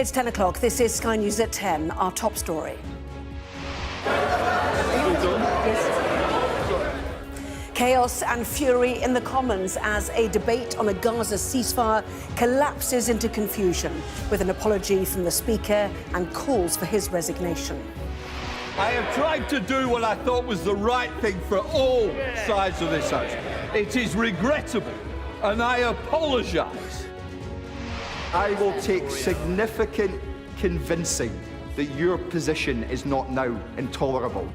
It's 10 o'clock. This is Sky News at 10, our top story. Chaos and fury in the Commons as a debate on a Gaza ceasefire collapses into confusion, with an apology from the Speaker and calls for his resignation. I have tried to do what I thought was the right thing for all sides of this House. It is regrettable, and I apologise. I will take significant convincing that your position is not now intolerable.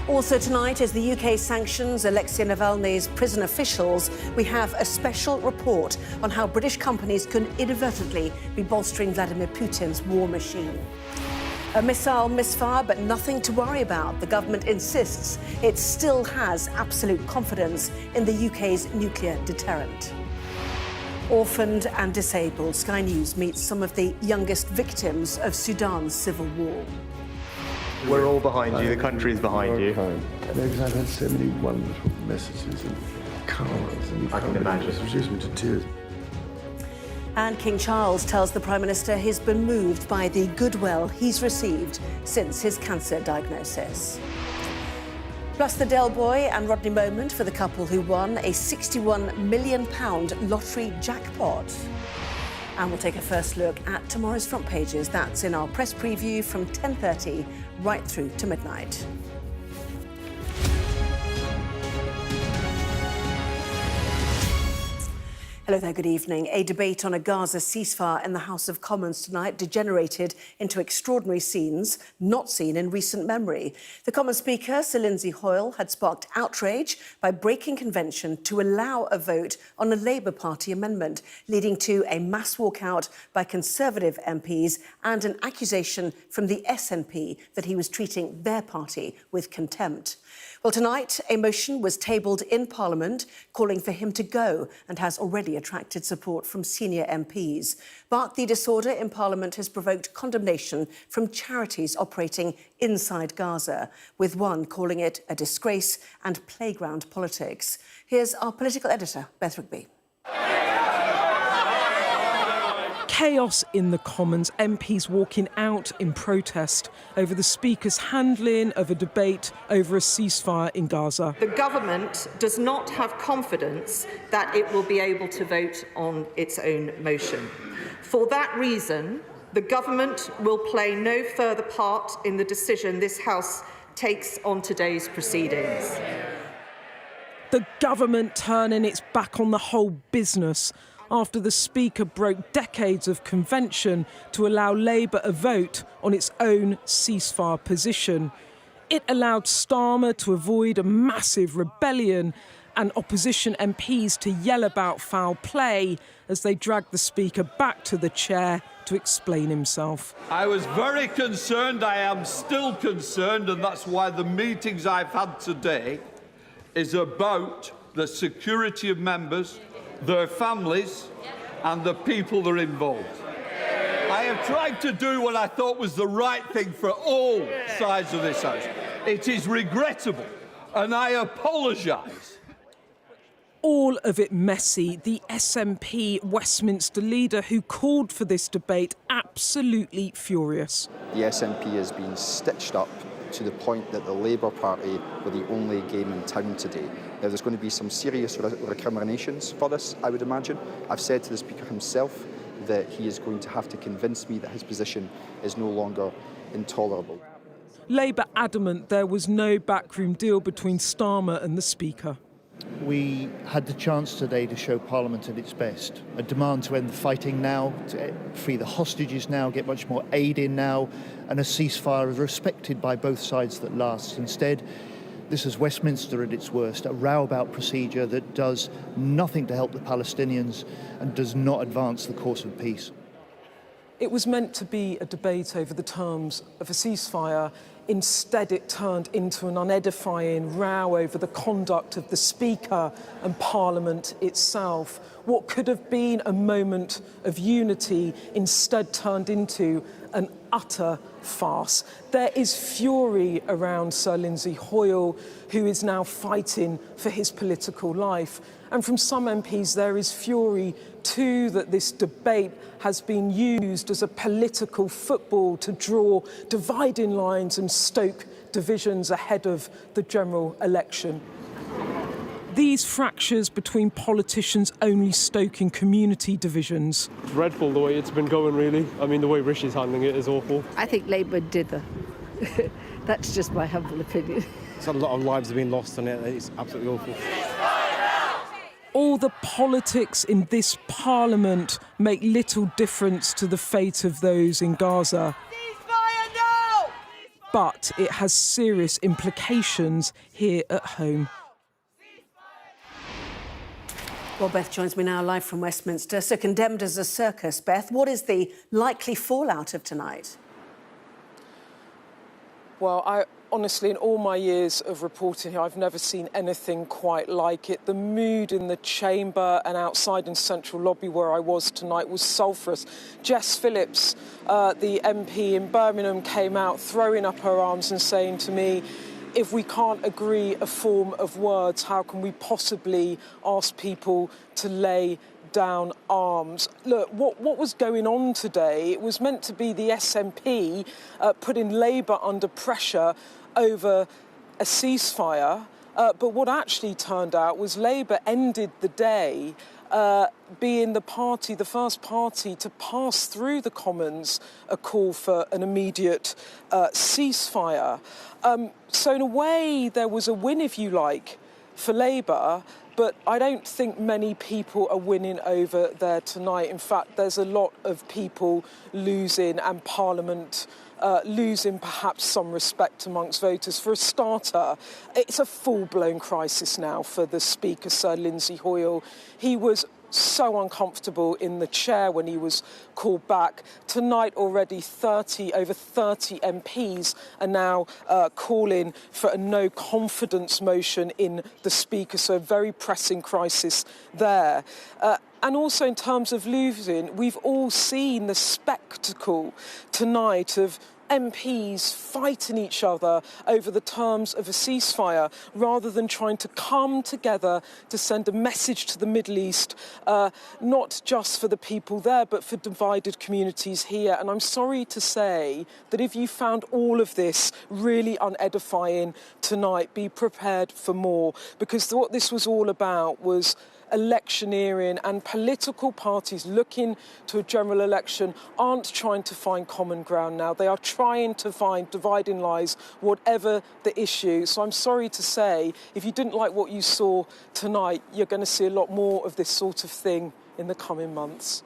Also tonight, as the UK sanctions Alexei Navalny's prison officials, we have a special report on how British companies could inadvertently be bolstering Vladimir Putin's war machine. A missile misfire, but nothing to worry about. The government insists it still has absolute confidence in the UK's nuclear deterrent. Orphaned and disabled, Sky News meets some of the youngest victims of Sudan's civil war. We're all behind you, the country is behind you. Because I've had so many wonderful messages and cards, and I can imagine. It's reduced me to tears. And King Charles tells the Prime Minister he's been moved by the goodwill he's received since his cancer diagnosis. Plus the Del Boy and Rodney moment for the couple who won a £61 million lottery jackpot. And we'll take a first look at tomorrow's front pages. That's in our press preview from 10:30 right through to midnight. Hello there, good evening. A debate on a Gaza ceasefire in the House of Commons tonight degenerated into extraordinary scenes not seen in recent memory. The Commons Speaker, Sir Lindsay Hoyle, had sparked outrage by breaking convention to allow a vote on a Labour Party amendment, leading to a mass walkout by Conservative MPs and an accusation from the SNP that he was treating their party with contempt. Well, tonight, a motion was tabled in Parliament calling for him to go and has already attracted support from senior MPs. But the disorder in Parliament has provoked condemnation from charities operating inside Gaza, with one calling it a disgrace and playground politics. Here's our political editor, Beth Rigby. Chaos in the Commons, MPs walking out in protest over the Speaker's handling of a debate over a ceasefire in Gaza. The government does not have confidence that it will be able to vote on its own motion. For that reason, the government will play no further part in the decision this House takes on today's proceedings. The government turning its back on the whole business after the Speaker broke decades of convention to allow Labour a vote on its own ceasefire position. It allowed Starmer to avoid a massive rebellion and opposition MPs to yell about foul play as they dragged the Speaker back to the chair to explain himself. I was very concerned, I am still concerned, and that's why the meetings I've had today is about the security of members, their families and the people that are involved. I have tried to do what I thought was the right thing for all sides of this House. It is regrettable, and I apologise. All of it messy. The SNP Westminster leader who called for this debate absolutely furious. The SNP has been stitched up to the point that the Labour Party were the only game in town today. Now, there's going to be some serious recriminations for this, I would imagine. I've said to the Speaker himself that he is going to have to convince me that his position is no longer intolerable. Labour adamant there was no backroom deal between Starmer and the Speaker. We had the chance today to show Parliament at its best. A demand to end the fighting now, to free the hostages now, get much more aid in now, and a ceasefire respected by both sides that lasts. Instead, this is Westminster at its worst, a row-about procedure that does nothing to help the Palestinians and does not advance the course of peace. It was meant to be a debate over the terms of a ceasefire. Instead, it turned into an unedifying row over the conduct of the Speaker and Parliament itself. what could have been a moment of unity instead turned into an utter farce. There is fury around Sir Lindsay Hoyle, who is now fighting for his political life. And from some MPs, there is fury too that this debate has been used as a political football to draw dividing lines and stoke divisions ahead of the general election. These fractures between politicians only stoking community divisions. Dreadful the way it's been going, really. I mean, the way Rishi's handling it is awful. I think Labour did the... That's just my humble opinion. A lot of lives have been lost on it. It's absolutely awful. All the politics in this parliament make little difference to the fate of those in Gaza. Ceasefire now! But it has serious implications here at home. Well, Beth joins me now live from Westminster. So condemned as a circus, Beth, what is the likely fallout of tonight? Well, honestly, in all my years of reporting here, I've never seen anything quite like it. The mood in the chamber and outside in Central Lobby where I was tonight was sulphurous. Jess Phillips, the MP in Birmingham, came out throwing up her arms and saying to me, if we can't agree a form of words, how can we possibly ask people to lay down arms? Look, what was going on today, it was meant to be the SNP putting Labour under pressure over a ceasefire, but what actually turned out was Labour ended the day being the first party to pass through the Commons a call for an immediate ceasefire. So in a way, there was a win, if you like, for Labour, but I don't think many people are winning over there tonight. In fact, there's a lot of people losing and Parliament losing perhaps some respect amongst voters. For a starter, it's a full-blown crisis now for the Speaker, Sir Lindsay Hoyle. He was so uncomfortable in the chair when he was called back. Tonight already over 30 MPs are now calling for a no confidence motion in the Speaker, so a very pressing crisis there. And also in terms of losing, we've all seen the spectacle tonight of MPs fighting each other over the terms of a ceasefire rather than trying to come together to send a message to the Middle East, not just for the people there, but for divided communities here. And I'm sorry to say that if you found all of this really unedifying tonight, be prepared for more, because what this was all about was electioneering, and political parties looking to a general election aren't trying to find common ground now. They are trying to find dividing lines, whatever the issue. So I'm sorry to say, if you didn't like what you saw tonight, you're going to see a lot more of this sort of thing in the coming months.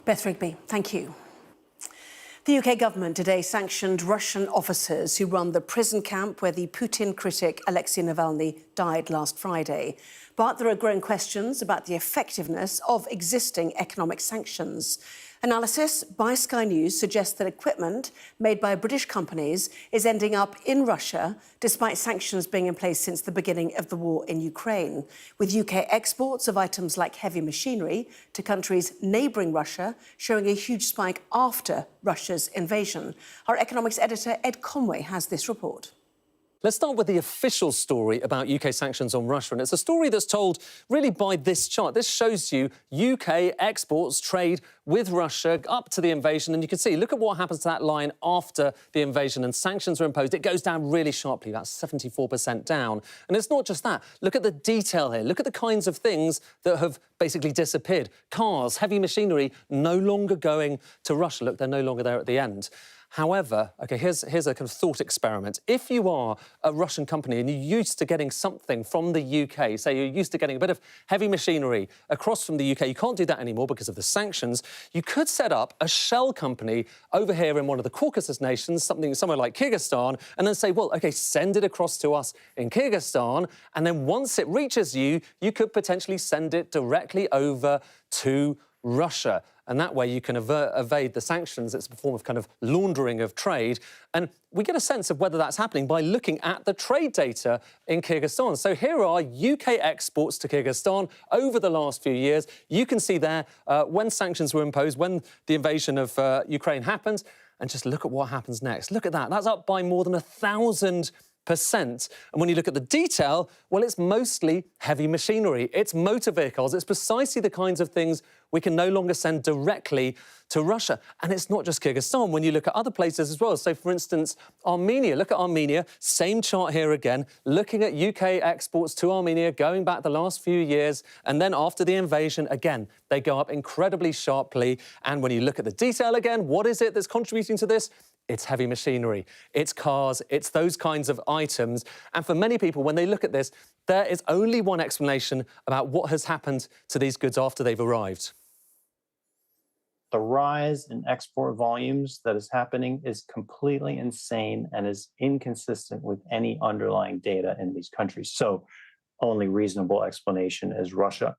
Beth Rigby, thank you. The UK government today sanctioned Russian officers who run the prison camp where the Putin critic Alexei Navalny died last Friday. But there are growing questions about the effectiveness of existing economic sanctions. Analysis by Sky News suggests that equipment made by British companies is ending up in Russia, despite sanctions being in place since the beginning of the war in Ukraine, with UK exports of items like heavy machinery to countries neighbouring Russia showing a huge spike after Russia's invasion. Our economics editor Ed Conway has this report. Let's start with the official story about UK sanctions on Russia, and it's a story that's told really by this chart. This shows you UK exports trade with Russia up to the invasion, and you can see, look at what happens to that line after the invasion and sanctions are imposed. It goes down really sharply, about 74% down. And it's not just that. Look at the detail here. Look at the kinds of things that have basically disappeared. Cars, heavy machinery, no longer going to Russia. Look, they're no longer there at the end. However, OK, here's a kind of thought experiment. If you are a Russian company and you're used to getting something from the UK, say you're used to getting a bit of heavy machinery across from the UK, you can't do that anymore because of the sanctions, you could set up a shell company over here in one of the Caucasus nations, somewhere like Kyrgyzstan, and then say, well, OK, send it across to us in Kyrgyzstan, and then once it reaches you, you could potentially send it directly over to Russia. and that way you can evade the sanctions. It's a form of kind of laundering of trade. And we get a sense of whether that's happening by looking at the trade data in Kyrgyzstan. So here are UK exports to Kyrgyzstan over the last few years. You can see there when sanctions were imposed, when the invasion of Ukraine happened, and just look at what happens next. Look at that. That's up by more than 1,000%. And when you look at the detail, well, it's mostly heavy machinery. It's motor vehicles. It's precisely the kinds of things we can no longer send directly to Russia. And it's not just Kyrgyzstan. When you look at other places as well, so for instance, Armenia. Look at Armenia, same chart here again, looking at UK exports to Armenia going back the last few years. And then after the invasion, again, they go up incredibly sharply. And when you look at the detail again, what is it that's contributing to this? It's heavy machinery, it's cars, it's those kinds of items. And for many people, when they look at this, there is only one explanation about what has happened to these goods after they've arrived. The rise in export volumes that is happening is completely insane and is inconsistent with any underlying data in these countries. So, only reasonable explanation is Russia.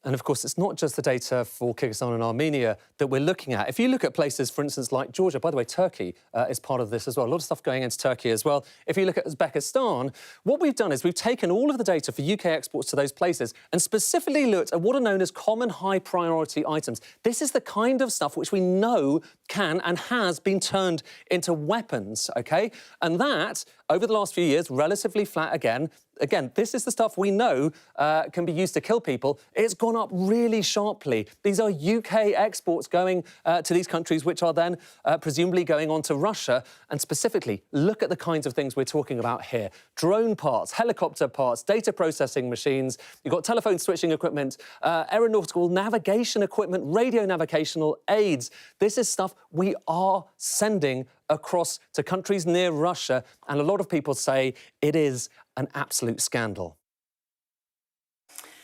And of course, it's not just the data for Kyrgyzstan and Armenia that we're looking at. If you look at places, for instance, like Georgia, by the way, Turkey is part of this as well. A lot of stuff going into Turkey as well. If you look at Uzbekistan, what we've done is we've taken all of the data for UK exports to those places and specifically looked at what are known as common high priority items. This is the kind of stuff which we know can and has been turned into weapons, OK? And that, over the last few years, relatively flat again. Again, this is the stuff we know can be used to kill people. It's gone up really sharply. These are UK exports going to these countries, which are then presumably going on to Russia. And specifically, look at the kinds of things we're talking about here. Drone parts, helicopter parts, data processing machines. You've got telephone switching equipment, aeronautical navigation equipment, radio navigational aids. This is stuff we are sending across to countries near Russia. And a lot of people say it is an absolute scandal.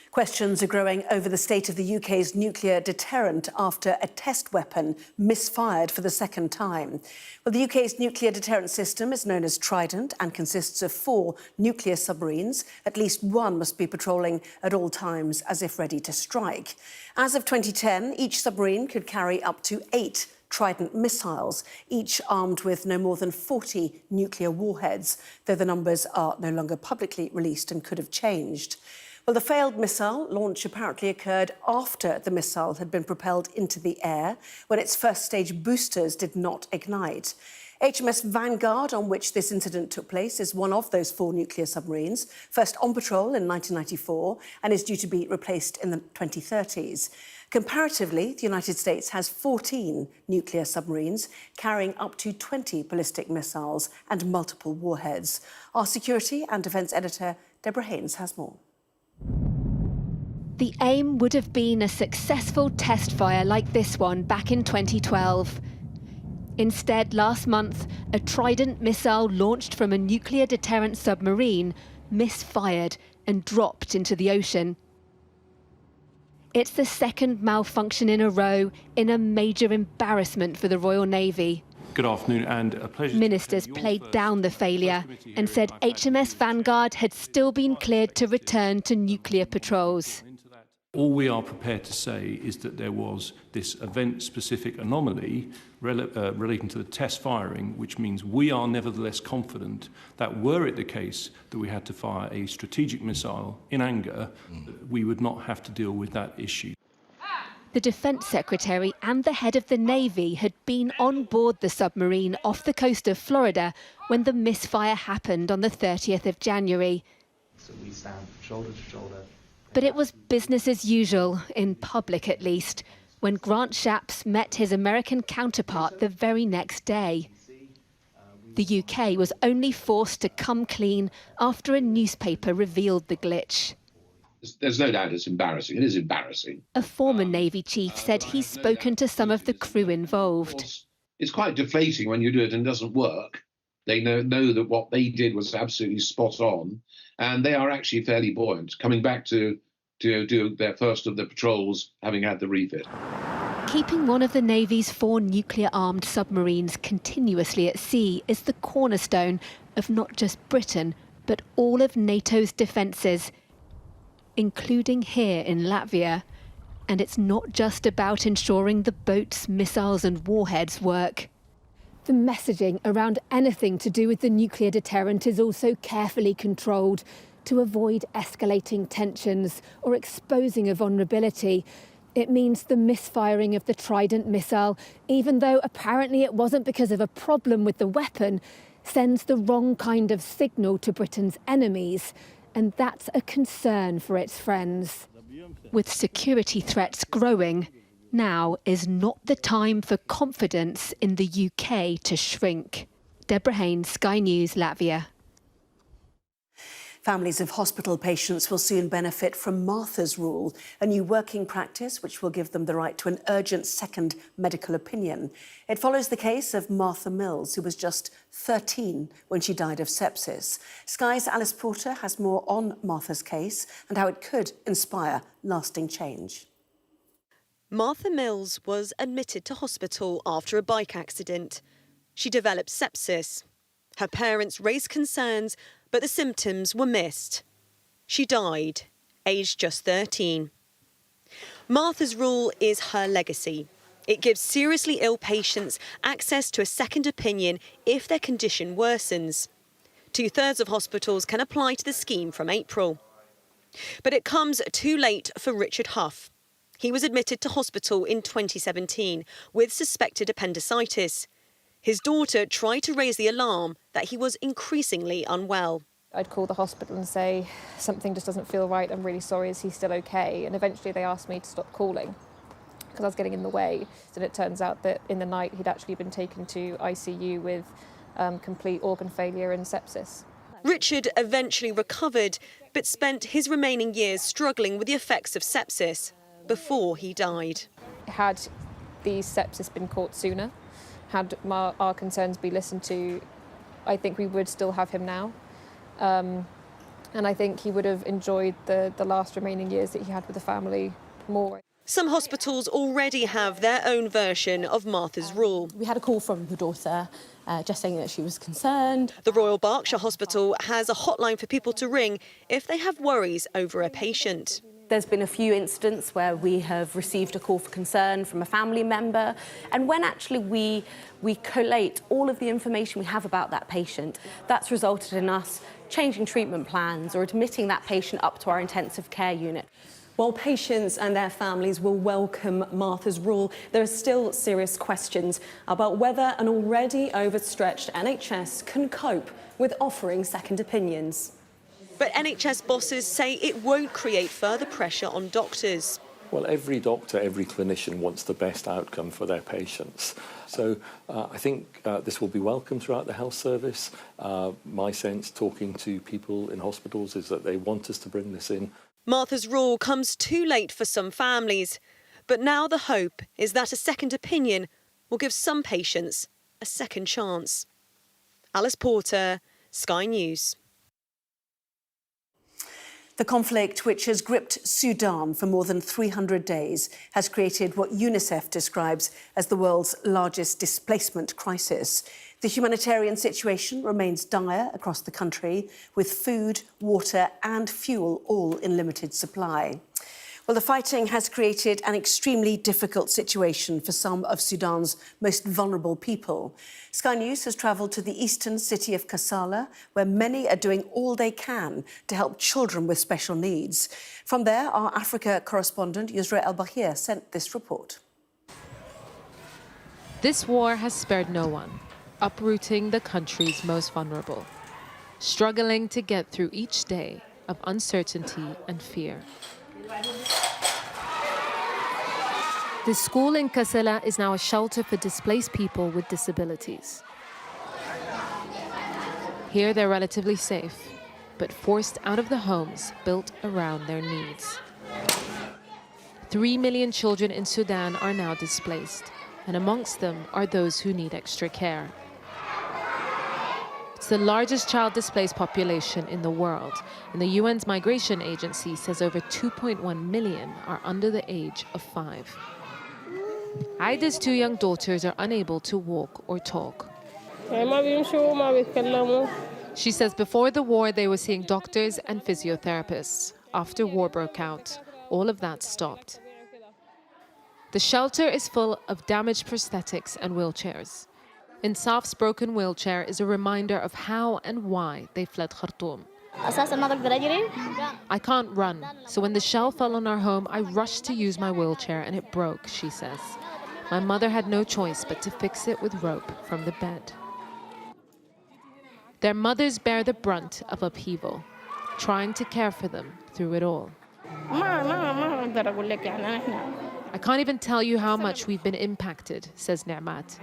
Questions are growing over the state of the UK's nuclear deterrent after a test weapon misfired for the second time. Well, the UK's nuclear deterrent system is known as Trident and consists of 4 nuclear submarines. At least one must be patrolling at all times as if ready to strike. As of 2010, each submarine could carry up to 8 Trident missiles, each armed with no more than 40 nuclear warheads, though the numbers are no longer publicly released and could have changed. Well, the failed missile launch apparently occurred after the missile had been propelled into the air, when its first stage boosters did not ignite. HMS Vanguard, on which this incident took place, is one of those 4 nuclear submarines, first on patrol in 1994 and is due to be replaced in the 2030s. Comparatively, the United States has 14 nuclear submarines carrying up to 20 ballistic missiles and multiple warheads. Our security and defence editor, Deborah Haynes, has more. The aim would have been a successful test fire like this one back in 2012. Instead, last month, a Trident missile launched from a nuclear deterrent submarine misfired and dropped into the ocean. It's the second malfunction in a row in a major embarrassment for the Royal Navy. Good afternoon and a pleasure. Ministers played down the failure and said HMS Vanguard had still been cleared to return to nuclear patrols. All we are prepared to say is that there was this event-specific anomaly relating to the test firing, which means we are nevertheless confident that were it the case that we had to fire a strategic missile in anger, we would not have to deal with that issue. The Defence Secretary and the head of the Navy had been on board the submarine off the coast of Florida when the misfire happened on the 30th of January. So we stand shoulder to shoulder. But it was business as usual, in public at least, when Grant Shapps met his American counterpart the very next day. The UK was only forced to come clean after a newspaper revealed the glitch. There's no doubt it's embarrassing. It is embarrassing. A former Navy chief said he's spoken to some of the crew involved. It's quite deflating when you do it and it doesn't work. They know that what they did was absolutely spot on, and they are actually fairly buoyant, coming back to do their first of the patrols, having had the refit. Keeping one of the Navy's 4 nuclear-armed submarines continuously at sea is the cornerstone of not just Britain, but all of NATO's defences, including here in Latvia. And it's not just about ensuring the boats, missiles and warheads work. The messaging around anything to do with the nuclear deterrent is also carefully controlled to avoid escalating tensions or exposing a vulnerability. It means the misfiring of the Trident missile, even though apparently it wasn't because of a problem with the weapon, sends the wrong kind of signal to Britain's enemies. And that's a concern for its friends. With security threats growing, now is not the time for confidence in the UK to shrink. Deborah Haynes, Sky News, Latvia. Families of hospital patients will soon benefit from Martha's Rule, a new working practice which will give them the right to an urgent second medical opinion. It follows the case of Martha Mills, who was just 13 when she died of sepsis. Sky's Alice Porter has more on Martha's case and how it could inspire lasting change. Martha Mills was admitted to hospital after a bike accident. She developed sepsis. Her parents raised concerns, but the symptoms were missed. She died, aged just 13. Martha's Rule is her legacy. It gives seriously ill patients access to a second opinion if their condition worsens. 2/3 of hospitals can apply to the scheme from April. But it comes too late for Richard Huff. He was admitted to hospital in 2017 with suspected appendicitis. His daughter tried to raise the alarm that he was increasingly unwell. I'd call the hospital and say, something just doesn't feel right, I'm really sorry, is he still okay? And eventually they asked me to stop calling because I was getting in the way. And it turns out that in the night he'd actually been taken to ICU with complete organ failure and sepsis. Richard eventually recovered, but spent his remaining years struggling with the effects of sepsis before he died. Had the sepsis been caught sooner, had our concerns be listened to, I think we would still have him now. And I think he would have enjoyed the last remaining years that he had with the family more. Some hospitals already have their own version of Martha's Rule. We had a call from the daughter just saying that she was concerned. The Royal Berkshire Hospital has a hotline for people to ring if they have worries over a patient. There's been a few incidents where we have received a call for concern from a family member, and when actually we collate all of the information we have about that patient, that's resulted in us changing treatment plans or admitting that patient up to our intensive care unit. While patients and their families will welcome Martha's Rule, there are still serious questions about whether an already overstretched NHS can cope with offering second opinions. But NHS bosses say it won't create further pressure on doctors. Well, every doctor, every clinician wants the best outcome for their patients. So I think this will be welcome throughout the health service. My sense, talking to people in hospitals, is that they want us to bring this in. Martha's Rule comes too late for some families. But now the hope is that a second opinion will give some patients a second chance. Alice Porter, Sky News. The conflict, which has gripped Sudan for more than 300 days, has created what UNICEF describes as the world's largest displacement crisis. The humanitarian situation remains dire across the country, with food, water and fuel all in limited supply. Well, the fighting has created an extremely difficult situation for some of Sudan's most vulnerable people. Sky News has travelled to the eastern city of Kassala, where many are doing all they can to help children with special needs. From there, our Africa correspondent, Yusra El-Bahir, sent this report. This war has spared no one, uprooting the country's most vulnerable, struggling to get through each day of uncertainty and fear. The school in Kassala is now a shelter for displaced people with disabilities. Here they're relatively safe, but forced out of the homes built around their needs. 3 million children in Sudan are now displaced, and amongst them are those who need extra care. It's the largest child displaced population in the world, and the UN's migration agency says over 2.1 million are under the age of 5. Aida's 2 young daughters are unable to walk or talk. She says before the war they were seeing doctors and physiotherapists. After war broke out, all of that stopped. The shelter is full of damaged prosthetics and wheelchairs. Insaf's broken wheelchair is a reminder of how and why they fled Khartoum. I can't run, so when the shell fell on our home, I rushed to use my wheelchair and it broke, she says. My mother had no choice but to fix it with rope from the bed. Their mothers bear the brunt of upheaval, trying to care for them through it all. I can't even tell you how much we've been impacted, says Ni'mat.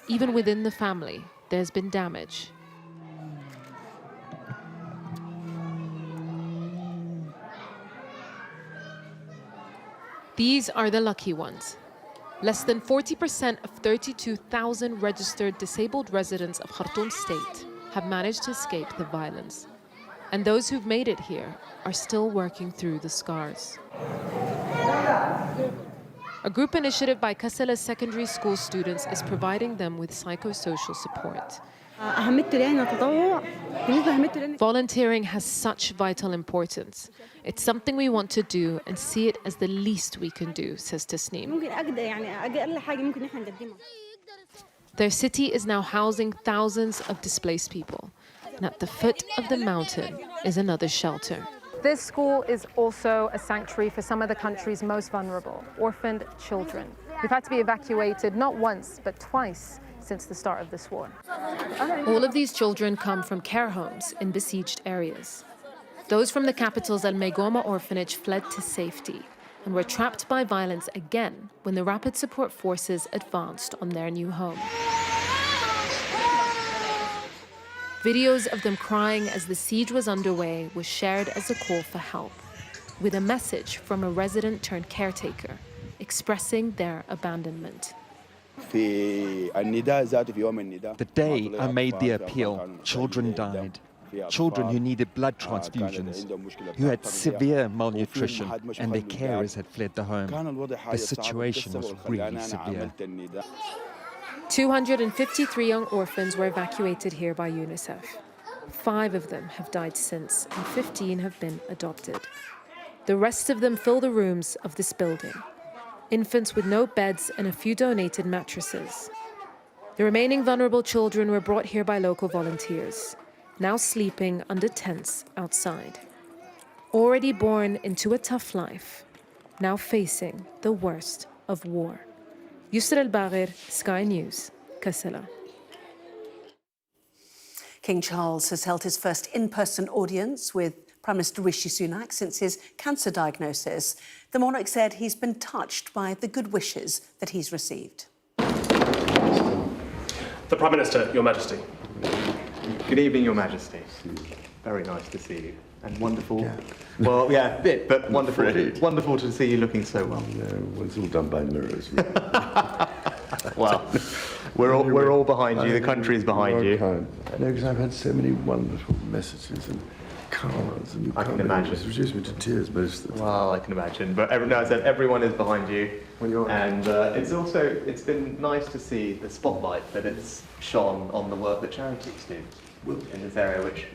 Even within the family, there's been damage. These are the lucky ones. Less than 40% of 32,000 registered disabled residents of Khartoum state have managed to escape the violence. And those who've made it here are still working through the scars. A group initiative by Kassala's secondary school students is providing them with psychosocial support. Volunteering has such vital importance. It's something we want to do and see it as the least we can do, says Tasneem. Their city is now housing thousands of displaced people. And at the foot of the mountain is another shelter. This school is also a sanctuary for some of the country's most vulnerable, orphaned children. We've had to be evacuated not once, but twice since the start of this war. All of these children come from care homes in besieged areas. Those from the capital's Al Meigoma orphanage fled to safety and were trapped by violence again when the Rapid Support Forces advanced on their new home. Videos of them crying as the siege was underway was shared as a call for help, with a message from a resident turned caretaker expressing their abandonment. The day I made the appeal, children died. Children who needed blood transfusions, who had severe malnutrition, and their carers had fled the home. The situation was really severe. 253 young orphans were evacuated here by UNICEF. 5 of them have died since, and 15 have been adopted. The rest of them fill the rooms of this building. Infants with no beds and a few donated mattresses. The remaining vulnerable children were brought here by local volunteers, now sleeping under tents outside. Already born into a tough life, now facing the worst of war. Yusra Al-Baghir, Sky News, Kassala. King Charles has held his first in-person audience with Prime Minister Rishi Sunak since his cancer diagnosis. The monarch said he's been touched by the good wishes that he's received. The Prime Minister, Your Majesty. Good evening, Your Majesty. Very nice to see you. And wonderful. Yeah. Well, yeah, a bit, but wonderful. Wonderful to see you looking so well. Yeah, well, it's all done by mirrors. Well, we're all behind you. The country is behind you. No, because I've had so many wonderful messages and cards and I can imagine. It's reduced me to tears most of the time. Well, I can imagine. But I said everyone is behind you. And it's been nice to see the spotlight that it's shone on the work that charities do in this area, which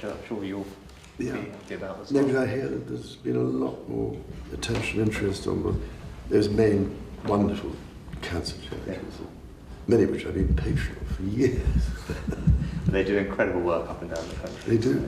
I'm sure you'll be happy about as well. No, because I hear that there's been a lot more attention and interest on those main wonderful cancer charities, many of which I've been patron of for years. They do incredible work up and down the country. They do.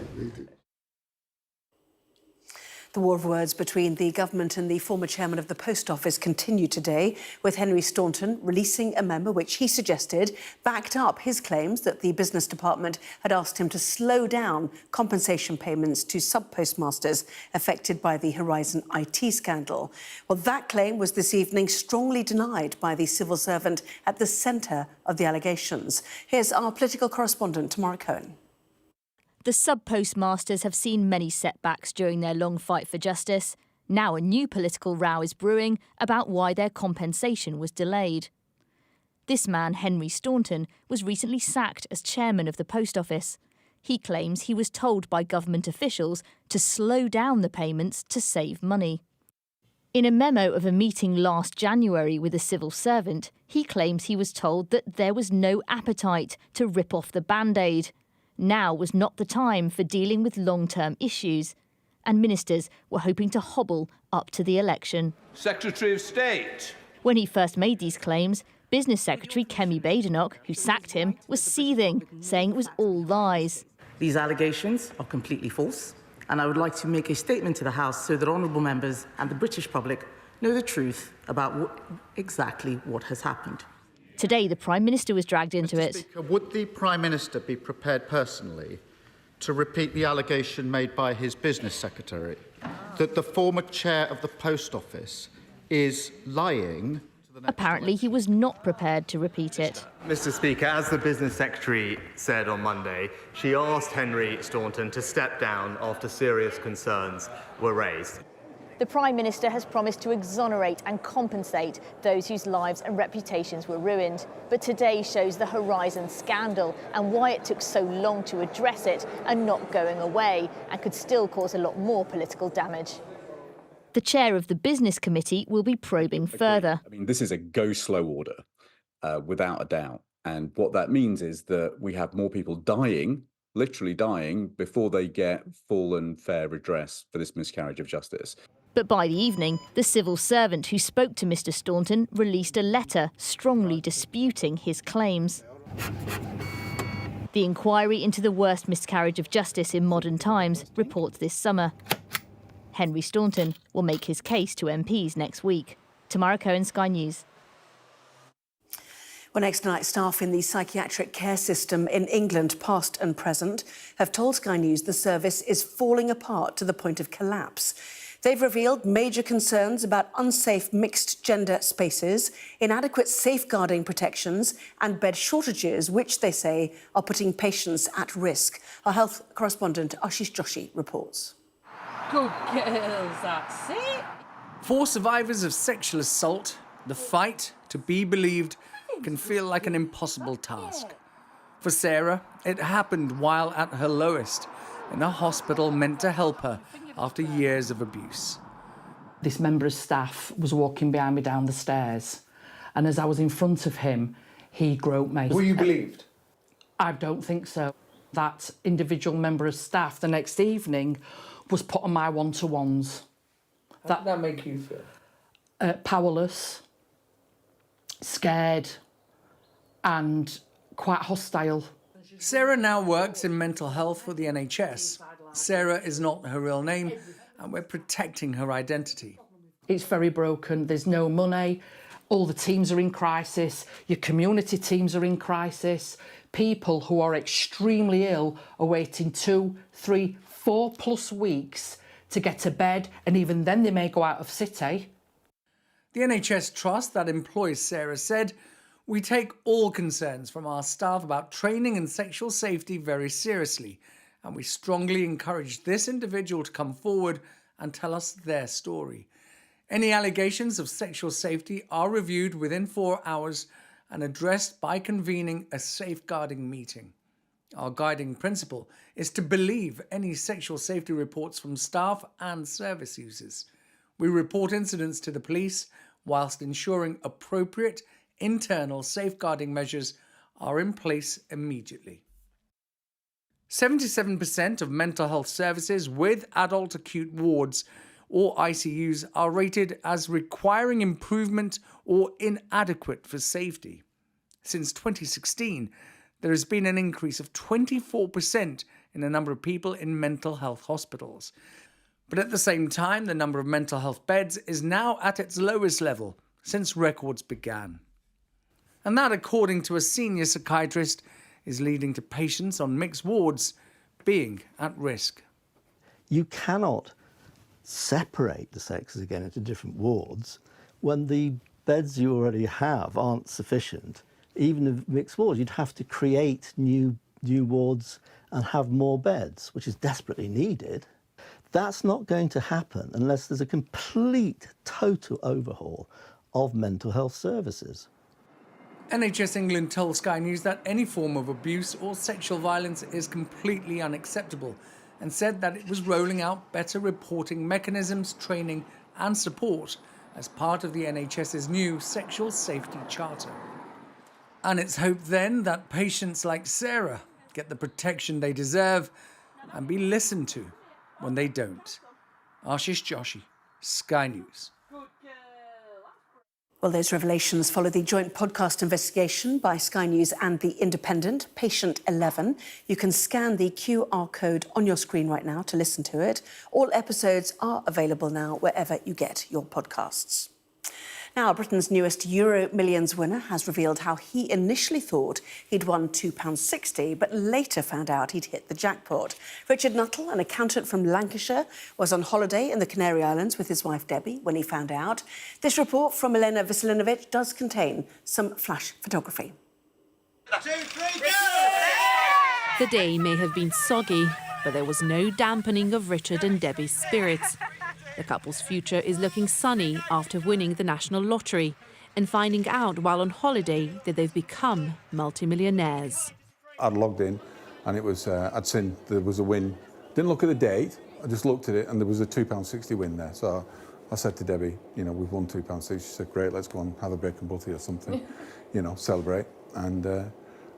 The war of words between the government and the former chairman of the Post Office continued today, with Henry Staunton releasing a memo which he suggested backed up his claims that the business department had asked him to slow down compensation payments to sub-postmasters affected by the Horizon IT scandal. Well, that claim was this evening strongly denied by the civil servant at the centre of the allegations. Here's our political correspondent, Tamara Cohen. The sub-postmasters have seen many setbacks during their long fight for justice. Now a new political row is brewing about why their compensation was delayed. This man, Henry Staunton, was recently sacked as chairman of the Post Office. He claims he was told by government officials to slow down the payments to save money. In a memo of a meeting last January with a civil servant, he claims he was told that there was no appetite to rip off the Band-Aid. Now was not the time for dealing with long-term issues. and ministers were hoping to hobble up to the election. Secretary of State. When he first made these claims, Business Secretary Kemi Badenoch, who sacked him, was seething, saying it was all lies. These allegations are completely false, and I would like to make a statement to the House so that honourable members and the British public know the truth about exactly what has happened. Today, the Prime Minister was dragged into it. Speaker, would the Prime Minister be prepared personally to repeat the allegation made by his Business Secretary that the former chair of the Post Office is lying? Apparently, he was not prepared to repeat it. Mr. Speaker, as the Business Secretary said on Monday, she asked Henry Staunton to step down after serious concerns were raised. The Prime Minister has promised to exonerate and compensate those whose lives and reputations were ruined. But today shows the Horizon scandal and why it took so long to address it and not going away, and could still cause a lot more political damage. The chair of the Business Committee will be probing further. I mean, this is a go-slow order, without a doubt. And what that means is that we have more people dying, literally dying, before they get full and fair redress for this miscarriage of justice. But by the evening, the civil servant who spoke to Mr. Staunton released a letter strongly disputing his claims. The inquiry into the worst miscarriage of justice in modern times reports this summer. Henry Staunton will make his case to MPs next week. Tamara Cohen, Sky News. Well, next night, staff in the psychiatric care system in England, past and present, have told Sky News the service is falling apart to the point of collapse. They've revealed major concerns about unsafe mixed-gender spaces, inadequate safeguarding protections and bed shortages, which they say are putting patients at risk. Our health correspondent Ashish Joshi reports. Good girls, that's it. For survivors of sexual assault, the fight to be believed can feel like an impossible task. For Sarah, it happened while at her lowest, in a hospital meant to help her after years of abuse. This member of staff was walking behind me down the stairs, and as I was in front of him, he groped me. Were you believed? I don't think so. That individual member of staff the next evening was put on my one-to-ones. How did that make you feel? Powerless, scared, and quite hostile. Sarah now works in mental health for the NHS. Sarah is not her real name, and we're protecting her identity. It's very broken. There's no money. All the teams are in crisis. Your community teams are in crisis. People who are extremely ill are waiting 2, 3, 4+ weeks to get a bed, and even then they may go out of city. The NHS Trust that employs Sarah said, "We take all concerns from our staff about training and sexual safety very seriously, and we strongly encourage this individual to come forward and tell us their story. Any allegations of sexual safety are reviewed within 4 hours and addressed by convening a safeguarding meeting. Our guiding principle is to believe any sexual safety reports from staff and service users. We report incidents to the police whilst ensuring appropriate internal safeguarding measures are in place immediately." 77% of mental health services with adult acute wards or ICUs are rated as requiring improvement or inadequate for safety. Since 2016, there has been an increase of 24% in the number of people in mental health hospitals. But at the same time, the number of mental health beds is now at its lowest level since records began. And that, according to a senior psychiatrist, is leading to patients on mixed wards being at risk. You cannot separate the sexes again into different wards when the beds you already have aren't sufficient. Even in mixed wards, you'd have to create new wards and have more beds, which is desperately needed. That's not going to happen unless there's a complete, total overhaul of mental health services. NHS England told Sky News that any form of abuse or sexual violence is completely unacceptable and said that it was rolling out better reporting mechanisms, training and support as part of the NHS's new Sexual Safety Charter. And it's hoped then that patients like Sarah get the protection they deserve and be listened to when they don't. Ashish Joshi, Sky News. Well, those revelations follow the joint podcast investigation by Sky News and The Independent, Patient 11. You can scan the QR code on your screen right now to listen to it. All episodes are available now wherever you get your podcasts. Now, Britain's newest Euro Millions winner has revealed how he initially thought he'd won £2.60, but later found out he'd hit the jackpot. Richard Nuttall, an accountant from Lancashire, was on holiday in the Canary Islands with his wife Debbie when he found out. This report from Milena Veselinovic does contain some flash photography. 2, 3, go! The day may have been soggy, but there was no dampening of Richard and Debbie's spirits. The couple's future is looking sunny after winning the national lottery and finding out while on holiday that they've become multimillionaires. I'd logged in and it was, I'd seen there was a win. Didn't look at the date, I just looked at it and there was a £2.60 win there. So I said to Debbie, you know, we've won £2.60. She said, great, let's go and have a bacon butty or something, you know, celebrate. And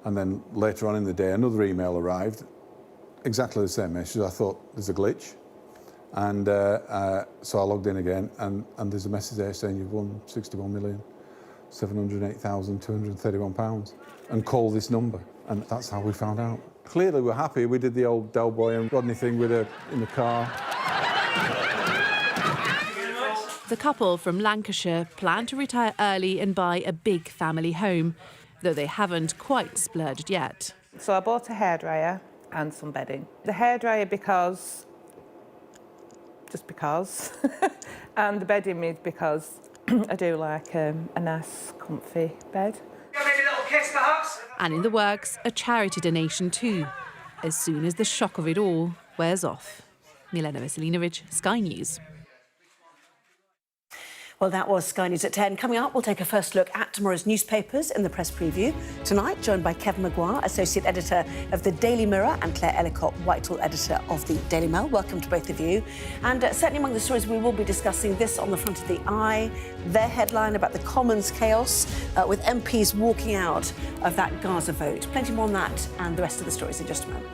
then later on in the day, another email arrived, exactly the same message. I thought, there's a glitch. And so I logged in again, and there's a message there saying you've won £61,708,231 and call this number. And that's how we found out. Clearly we're happy. We did the old Del Boy and Rodney thing with her in the car. The couple from Lancashire plan to retire early and buy a big family home, though they haven't quite splurged yet. So I bought a hairdryer and some bedding. The hairdryer just because, and the bedding is because I do like a nice, comfy bed. And in the works, a charity donation too, as soon as the shock of it all wears off. Milena Veselinovic, Sky News. Well, that was Sky News at 10. Coming up, we'll take a first look at tomorrow's newspapers in the press preview. Tonight, joined by Kevin Maguire, Associate Editor of the Daily Mirror, and Claire Ellicott, Whitehall Editor of the Daily Mail. Welcome to both of you. And certainly among the stories we will be discussing, this on the front of the Eye, their headline about the Commons chaos with MPs walking out of that Gaza vote. Plenty more on that and the rest of the stories in just a moment.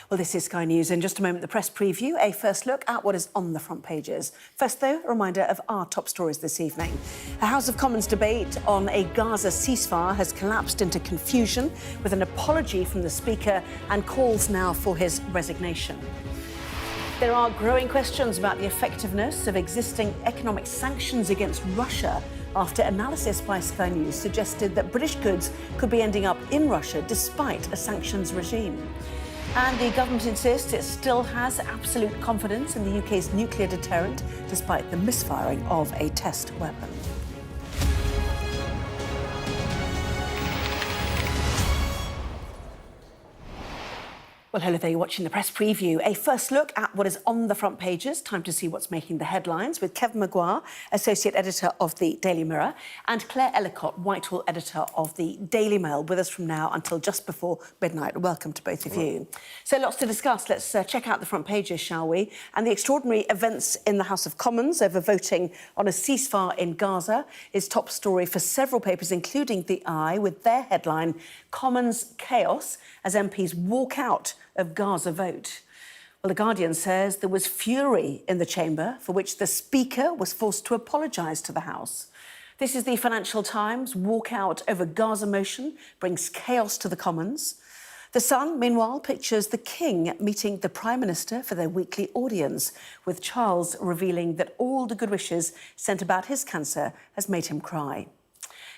Well, this is Sky News. In just a moment, the press preview, a first look at what is on the front pages. First, though, a reminder of our top stories this evening. A House of Commons debate on a Gaza ceasefire has collapsed into confusion, with an apology from the Speaker and calls now for his resignation. There are growing questions about the effectiveness of existing economic sanctions against Russia after analysis by Sky News suggested that British goods could be ending up in Russia despite a sanctions regime. And the government insists it still has absolute confidence in the UK's nuclear deterrent despite the misfiring of a test weapon. Well, hello there, you're watching the press preview. A first look at what is on the front pages. Time to see what's making the headlines with Kevin Maguire, Associate Editor of the Daily Mirror, and Claire Ellicott, Whitehall Editor of the Daily Mail, with us from now until just before midnight. Welcome to both of you. So lots to discuss. Let's check out the front pages, shall we? And the extraordinary events in the House of Commons over voting on a ceasefire in Gaza is top story for several papers, including The Eye, with their headline, Commons Chaos, as MPs walk out of Gaza vote. Well, The Guardian says there was fury in the chamber for which the Speaker was forced to apologise to the House. This is the Financial Times. Walkout over Gaza motion brings chaos to the Commons. The Sun, meanwhile, pictures the King meeting the Prime Minister for their weekly audience, with Charles revealing that all the good wishes sent about his cancer has made him cry.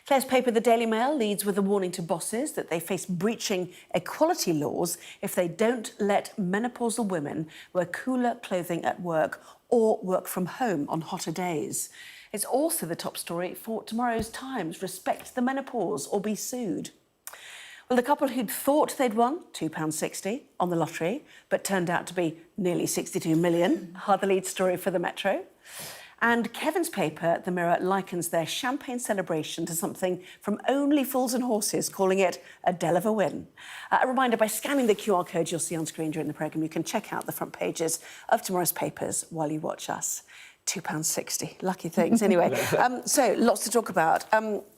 Claire's paper, The Daily Mail, leads with a warning to bosses that they face breaching equality laws if they don't let menopausal women wear cooler clothing at work or work from home on hotter days. It's also the top story for tomorrow's Times, Respect the Menopause or Be Sued. Well, the couple who'd thought they'd won £2.60 on the lottery, but turned out to be nearly 62 million, are the lead story for the Metro. And Kevin's paper, The Mirror, likens their champagne celebration to something from Only Fools and Horses, calling it a del of a win. A reminder, by scanning the QR code you'll see on screen during the programme, you can check out the front pages of tomorrow's papers while you watch us. £2.60. Lucky things. Anyway, so lots to talk about.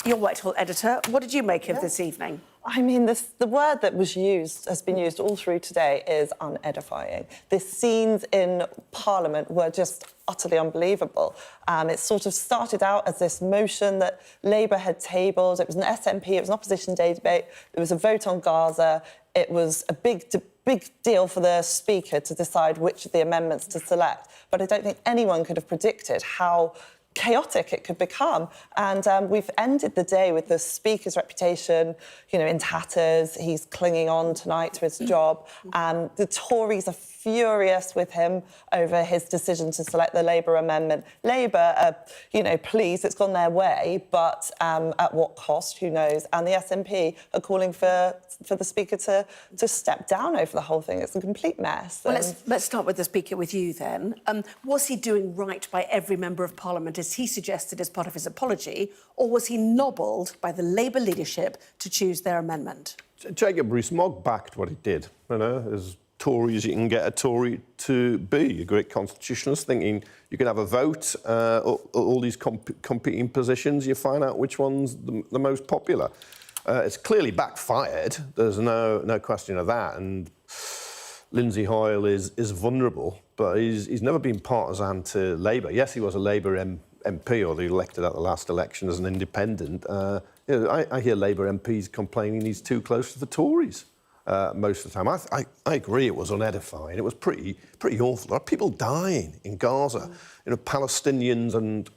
You're Whitehall Editor. What did you make of this evening? I mean, the word that has been used all through today is unedifying. The scenes in Parliament were just utterly unbelievable. It sort of started out as this motion that Labour had tabled. It was an SNP, it was an opposition day debate. There was a vote on Gaza. It was a big deal for the Speaker to decide which of the amendments to select. But I don't think anyone could have predicted how chaotic it could become. And we've ended the day with the Speaker's reputation, in tatters. He's clinging on tonight to his job. The Tories are furious with him over his decision to select the Labour amendment. Labour, pleased it's gone their way, but at what cost, who knows? And the SNP are calling for the Speaker to step down over the whole thing. It's a complete mess. Well, let's start with the Speaker, with you then. Was he doing right by every member of Parliament, as he suggested as part of his apology, or was he nobbled by the Labour leadership to choose their amendment? Jacob Rees-Mogg backed what he did, as Tory as you can get a Tory to be, a great constitutionalist, thinking you can have a vote, all these competing positions, you find out which one's the most popular. It's clearly backfired, there's no question of that, and Lindsay Hoyle is vulnerable, but he's never been partisan to Labour. Yes, he was a Labour MP, or they elected at the last election as an independent. I hear Labour MPs complaining he's too close to the Tories. Most of the time. I agree it was unedifying. It was pretty awful. There are people dying in Gaza, Palestinians and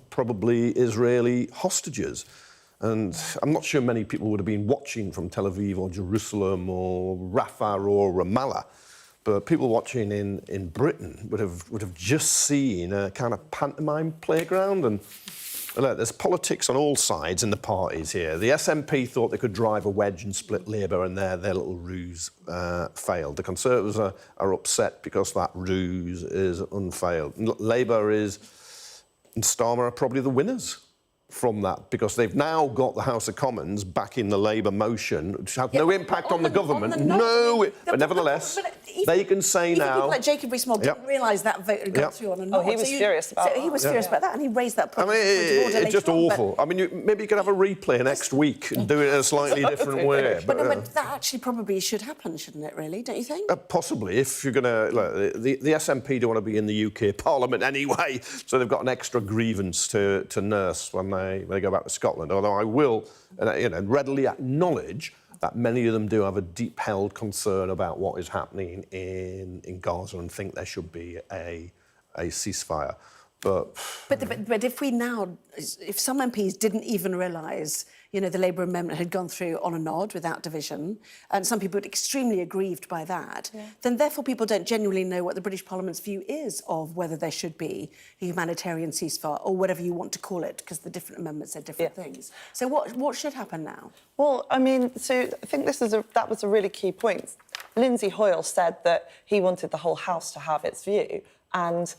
probably Israeli hostages. And I'm not sure many people would have been watching from Tel Aviv or Jerusalem or Rafah or Ramallah, but people watching in Britain would have just seen a kind of pantomime playground. And look, there's politics on all sides in the parties here. The SNP thought they could drive a wedge and split Labour, and their little ruse failed. The Conservatives are upset because that ruse is unfailed. Labour and Starmer are probably the winners from that, because they've now got the House of Commons back in the Labour motion, which had no impact on the government. But nevertheless, they can say now... People like Jacob Rees-Mogg didn't realise that vote had gone through on a nod. Oh, he was furious about that. He was furious about that, and he raised that point. I mean, it's just awful. I mean, maybe you could have a replay next week and do it in a slightly different way. But that actually probably should happen, shouldn't it, really? Don't you think? Possibly, if you're going to... The SNP don't want to be in the UK Parliament anyway, so they've got an extra grievance to nurse when they go back to Scotland. Although I will readily acknowledge that many of them do have a deep-held concern about what is happening in Gaza and think there should be a ceasefire. But if some MPs didn't even realise, the Labour amendment had gone through on a nod without division, and some people were extremely aggrieved by that, then therefore people don't genuinely know what the British Parliament's view is of whether there should be a humanitarian ceasefire or whatever you want to call it, because the different amendments said different things. So what should happen now? Well, I mean, so I think that was a really key point. Lindsay Hoyle said that he wanted the whole House to have its view, and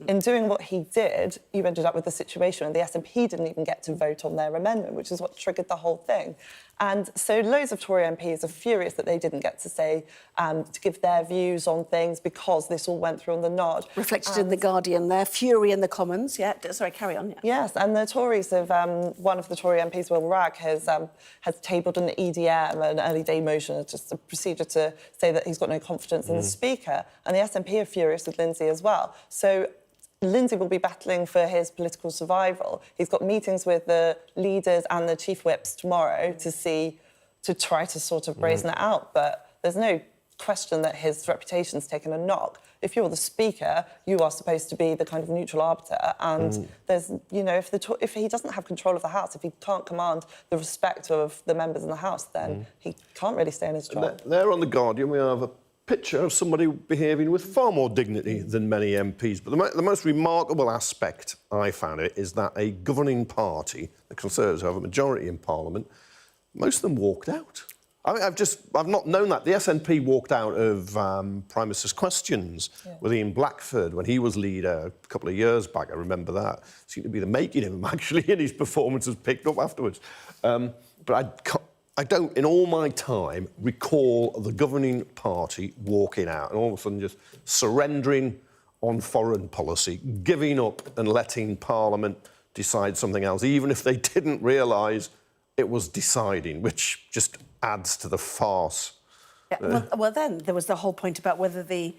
in doing what he did, you ended up with a situation where the SNP didn't even get to vote on their amendment, which is what triggered the whole thing. And so loads of Tory MPs are furious that they didn't get to say, to give their views on things because this all went through on the nod. Reflected in The Guardian there, fury in the Commons. Yeah, sorry, carry on. Yeah. Yes, and the Tories have, one of the Tory MPs, Will Ragg, has tabled an EDM, an early day motion, just a procedure to say that he's got no confidence in the Speaker. And the SNP are furious with Lindsay as well. So Lindsay will be battling for his political survival. He's got meetings with the leaders and the chief whips tomorrow to try to sort of brazen it out. But there's no question that his reputation's taken a knock. If you're the Speaker, you are supposed to be the kind of neutral arbiter. And there's, if he doesn't have control of the House, if he can't command the respect of the members in the House, then he can't really stay in his job. There on The Guardian, we have a picture of somebody behaving with far more dignity than many MPs. But the most remarkable aspect, I found it, is that a governing party, the Conservatives, who have a majority in Parliament, most of them walked out. I mean, I've not known that. The SNP walked out of Prime Minister's Questions with Ian Blackford when he was leader a couple of years back. I remember that. Seemed to be the making of him, actually, and his performance was picked up afterwards. But I don't, in all my time, recall the governing party walking out and all of a sudden just surrendering on foreign policy, giving up and letting Parliament decide something else, even if they didn't realise it was deciding, which just adds to the farce. Yeah, well, then there was the whole point about whether the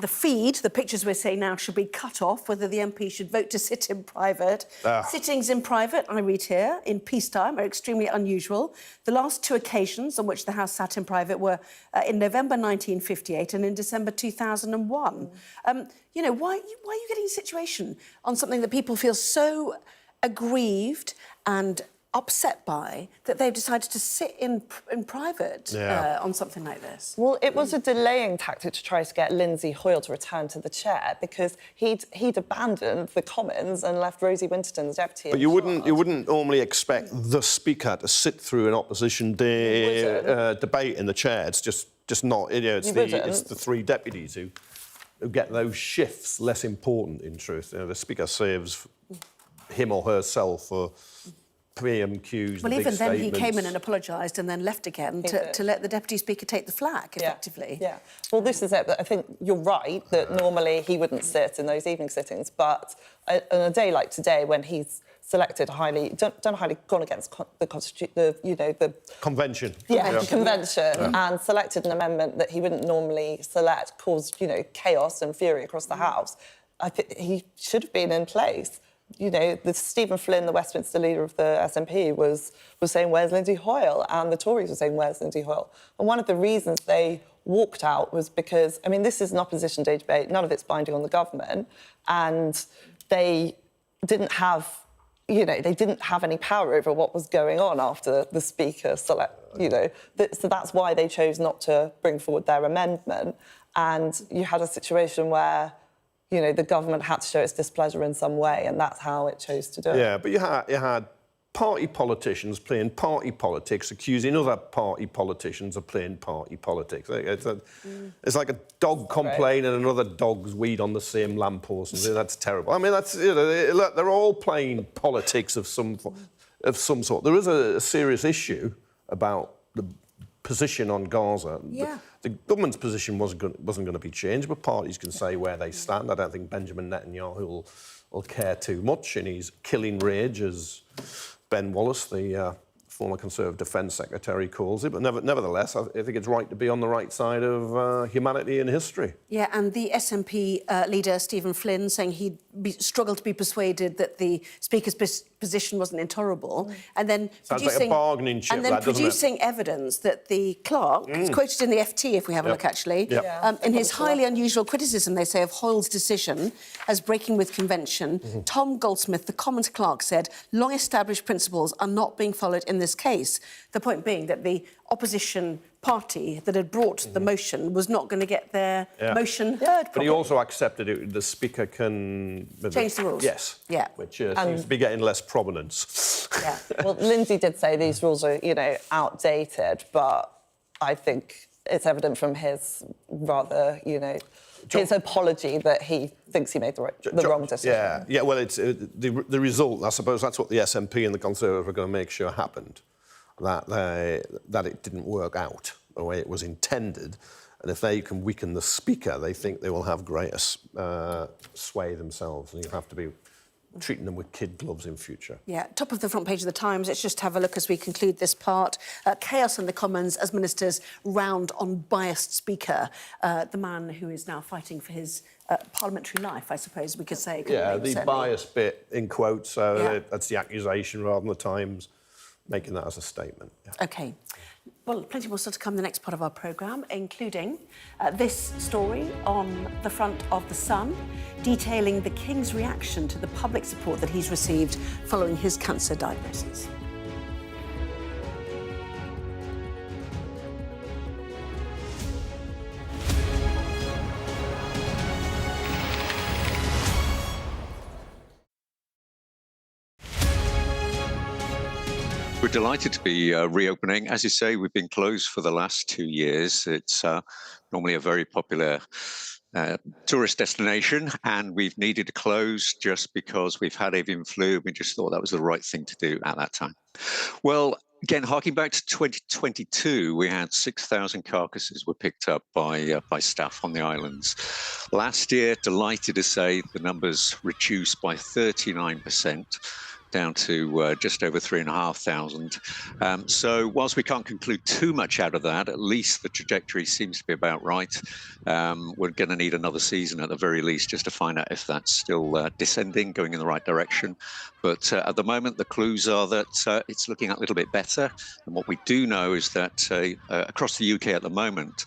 feed, the pictures we're saying now, should be cut off, whether the MP should vote to sit in private. Sittings in private, I read here, in peacetime are extremely unusual. The last two occasions on which the House sat in private were in November 1958 and in December 2001. Why are you getting a situation on something that people feel so aggrieved and upset by that they've decided to sit in private on something like this? Well, it was a delaying tactic to try to get Lindsay Hoyle to return to the chair because he'd abandoned the Commons and left Rosie Winterton the deputy. But you wouldn't normally expect the Speaker to sit through an opposition debate in the chair. It's just not. It's the three deputies who get those shifts less important. In truth, the Speaker saves him or herself for PMQs. Well, even then he came in and apologised and then left again to let the Deputy Speaker take the flak, effectively. Yeah. Well, this is it. I think you're right that normally he wouldn't sit in those evening sittings, but on a day like today when he's selected gone against the convention. Yeah, the convention, and selected an amendment that he wouldn't normally select, caused, chaos and fury across the House. I think he should have been in place. The Stephen Flynn, the Westminster leader of the SNP, was saying, where's Lindsay Hoyle? And the Tories were saying, where's Lindsay Hoyle? And one of the reasons they walked out was because, this is an opposition day debate, none of it's binding on the government, and they didn't have, any power over what was going on after the Speaker so that's why they chose not to bring forward their amendment. And you had a situation where the government had to show its displeasure in some way, and that's how it chose to do it. Yeah, but you had party politicians playing party politics, accusing other party politicians of playing party politics. It's like a dog complaining and another dog's weed on the same lamppost. And that's terrible. I mean, that's, you know, look, they're all playing politics of some sort. There is a serious issue about the position on Gaza. Yeah. The government's position wasn't going to be changed, but parties can say where they stand. I don't think Benjamin Netanyahu will care too much in his killing rage, as Ben Wallace, the former Conservative Defence Secretary, calls it. But nevertheless, I think it's right to be on the right side of humanity and history. Yeah, and the SNP leader, Stephen Flynn, saying he'd struggled to be persuaded that the Speaker's position wasn't intolerable. And then Sounds like a bargaining chip, producing evidence that the clerk, it's quoted in the FT, if we have a look, actually, in his highly unusual criticism, they say, of Hoyle's decision as breaking with convention, Tom Goldsmith, the Commons clerk, said long-established principles are not being followed in this case. The point being that the opposition party that had brought the motion was not going to get their motion heard. But he also accepted it. The Speaker can change the rules. Yes. Yeah. Which seems to be getting less prominence. Yeah. Well, Lindsay did say these rules are, you know, outdated, but I think it's evident from his rather, you know, his apology that he thinks he made the wrong decision. Yeah. Well, it's the result. I suppose that's what the SNP and the Conservatives are going to make sure happened. That it didn't work out the way it was intended. And if they can weaken the Speaker, they think they will have greater sway themselves. And you have to be treating them with kid gloves in future. Yeah, top of the front page of the Times. Let's just have a look as we conclude this part. Chaos in the Commons as ministers round on biased Speaker. The man who is now fighting for his parliamentary life, I suppose we could say. Yeah, the biased bit in quotes. That's the accusation rather than the Times making that as a statement. Yeah. OK. Well, plenty more still to come in the next part of our programme, including this story on the front of The Sun, detailing the King's reaction to the public support that he's received following his cancer diagnosis. We're delighted to be reopening. As you say, we've been closed for the last 2 years. It's normally a very popular tourist destination, and we've needed to close just because we've had avian flu. We just thought that was the right thing to do at that time. Well, again, harking back to 2022, we had 6,000 carcasses were picked up by staff on the islands. Last year, delighted to say the numbers reduced by 39%. Down to just over 3,500. So whilst we can't conclude too much out of that, at least the trajectory seems to be about right. We're going to need another season at the very least just to find out if that's still descending, going in the right direction. But at the moment, the clues are that it's looking a little bit better. And what we do know is that across the UK at the moment,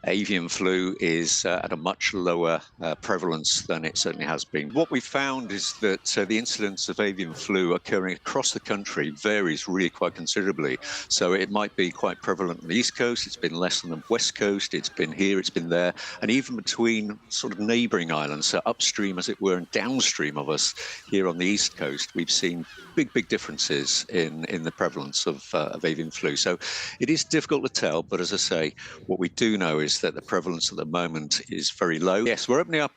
avian flu is at a much lower prevalence than it certainly has been. What we found is that the incidence of avian flu occurring across the country varies really quite considerably. So it might be quite prevalent on the East Coast, it's been less on the West Coast, it's been here, it's been there, and even between sort of neighbouring islands, so upstream as it were and downstream of us here on the East Coast, we've seen big differences in the prevalence of avian flu. So it is difficult to tell, but as I say, what we do know is that the prevalence at the moment is very low. Yes, we're opening up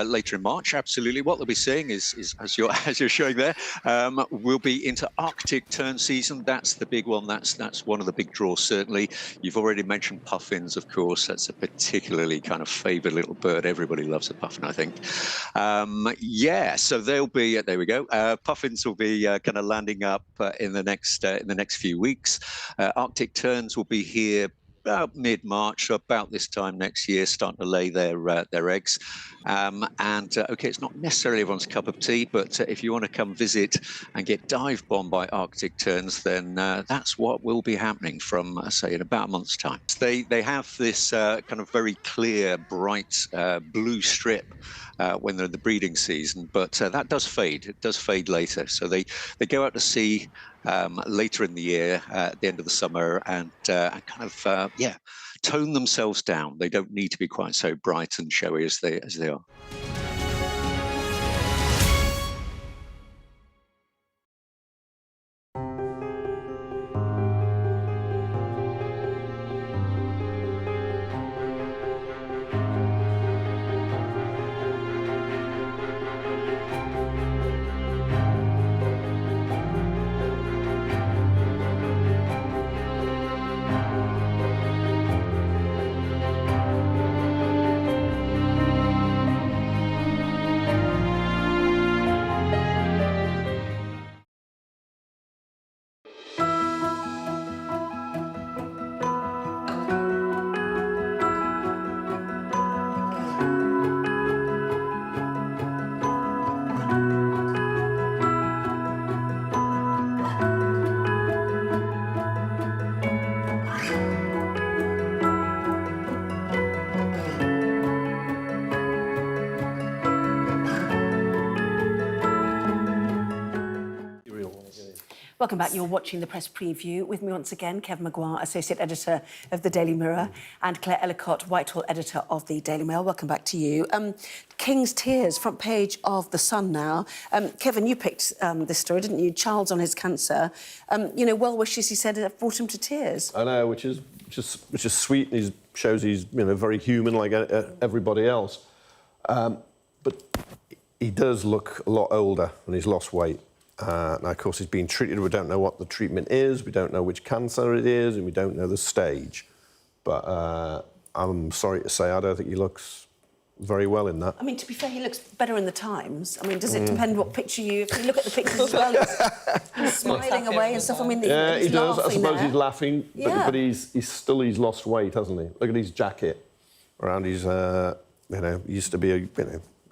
later in March, absolutely. What they'll be seeing is as you're showing there, we'll be into Arctic tern season. That's the big one. That's one of the big draws, certainly. You've already mentioned puffins, of course. That's a particularly kind of favoured little bird. Everybody loves a puffin, I think. Yeah, so they'll be, there we go. Puffins will be kind of landing up in the next few weeks. Arctic terns will be here about mid-March, so about this time next year, starting to lay their eggs. Okay, it's not necessarily everyone's cup of tea, but if you want to come visit and get dive bombed by Arctic terns, then that's what will be happening from, say, in about a month's time. They have this kind of very clear, bright blue strip when they're in the breeding season, but that does fade. It does fade later. So they go out to sea later in the year, at the end of the summer, and kind of tone themselves down. They don't need to be quite so bright and showy as they are. Welcome back. You're watching the press preview. With me once again, Kev Maguire, Associate Editor of the Daily Mirror, and Claire Ellicott, Whitehall Editor of the Daily Mail. Welcome back to you. King's tears, front page of The Sun now. Kevin, you picked this story, didn't you? Charles on his cancer. You know, well wishes, he said, have brought him to tears. I know, which is sweet. He shows he's very human like everybody else. But he does look a lot older and he's lost weight. Now, of course, he's being treated. We don't know what the treatment is. We don't know which cancer it is, and we don't know the stage. But I'm sorry to say, I don't think he looks very well in that. I mean, to be fair, he looks better in the Times. I mean, does it depend what picture you... If you look at the pictures as well, he's smiling away and stuff. I mean, yeah, he's he does. I suppose there. he's laughing, but he's lost weight, hasn't he? Look at his jacket around his... he used to be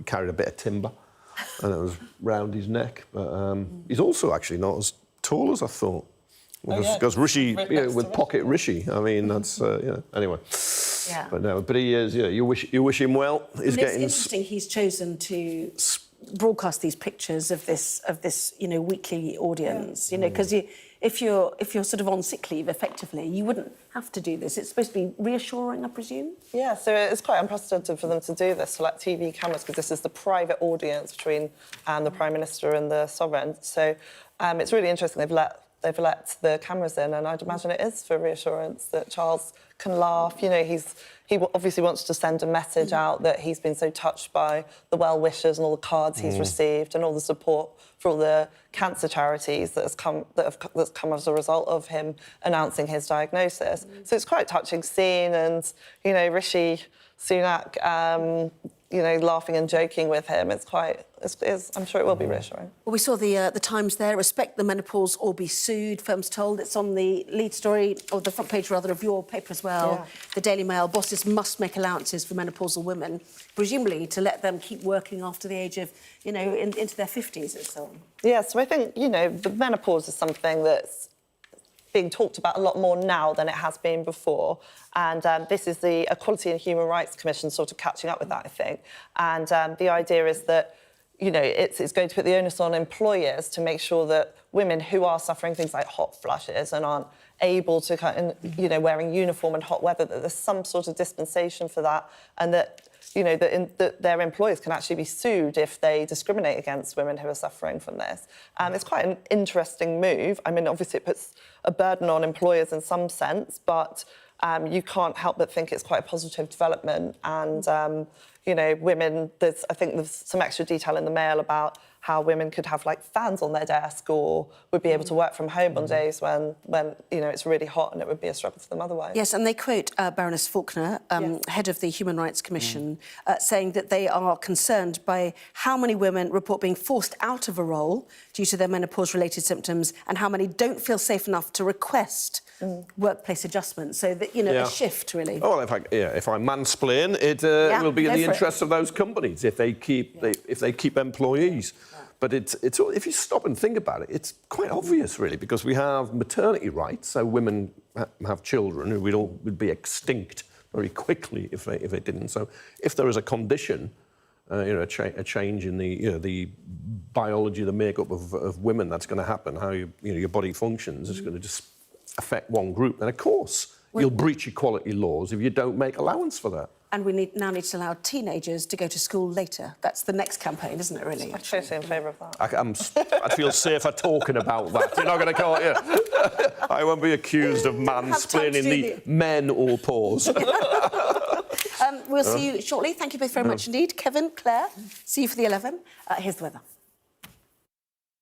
carried a bit of timber. And it was round his neck. But he's also actually not as tall as I thought. Because Rishi, with Pocket Rishi, I mean, that's, anyway. Yeah. But no, but he is, you wish him well. It's interesting he's chosen to broadcast these pictures of this weekly audience, because if you're sort of on sick leave, effectively, you wouldn't have to do this. It's supposed to be reassuring, I presume? Yeah, so it's quite unprecedented for them to do this, to let TV cameras, because this is the private audience between the Prime Minister and the Sovereign. So it's really interesting they've let the cameras in, and I'd imagine it is for reassurance that Charles can laugh. He obviously wants to send a message out that he's been so touched by the well wishes and all the cards he's received and all the support for all the cancer charities that's come as a result of him announcing his diagnosis. So it's quite a touching scene, and Rishi Sunak, laughing and joking with him. I'm sure it will be reassuring. Well, we saw the Times there. Respect the menopause or be sued. Firms told. It's on the lead story, or the front page rather, of your paper as well. Yeah. The Daily Mail. Bosses must make allowances for menopausal women, presumably to let them keep working after the age of, into their 50s and so on. Yeah, so I think, the menopause is something that's being talked about a lot more now than it has been before. And this is the Equality and Human Rights Commission sort of catching up with that, I think. And the idea is that, it's going to put the onus on employers to make sure that women who are suffering things like hot flushes and aren't able to, wearing uniform in hot weather, that there's some sort of dispensation for that, and that, that their employers can actually be sued if they discriminate against women who are suffering from this. It's quite an interesting move. I mean, obviously it puts a burden on employers in some sense, but you can't help but think it's quite a positive development. And, women, I think there's some extra detail in the Mail about how women could have, fans on their desk or would be able to work from home on days when it's really hot and it would be a struggle for them otherwise. Yes, and they quote Baroness Faulkner, head of the Human Rights Commission, saying that they are concerned by how many women report being forced out of a role due to their menopause-related symptoms and how many don't feel safe enough to request workplace adjustments. So that, a shift, really. Oh, well, if I mansplain, it will be in the interest of those companies if they keep employees. But it's if you stop and think about it, it's quite obvious, really, because we have maternity rights, so women have children who would be extinct very quickly if they didn't. So if there is a condition, a change in the biology, the makeup of women, that's going to happen, how your body functions, it's going to just affect one group. And of course, you'll breach equality laws if you don't make allowance for that. And we now need to allow teenagers to go to school later. That's the next campaign, isn't it, really? I'm totally in favour of that. I feel safer talking about that. You're not going to call it... I won't be accused of mansplaining the men or pause. We'll see you shortly. Thank you both very much indeed. Kevin, Claire, see you for the 11. Here's the weather.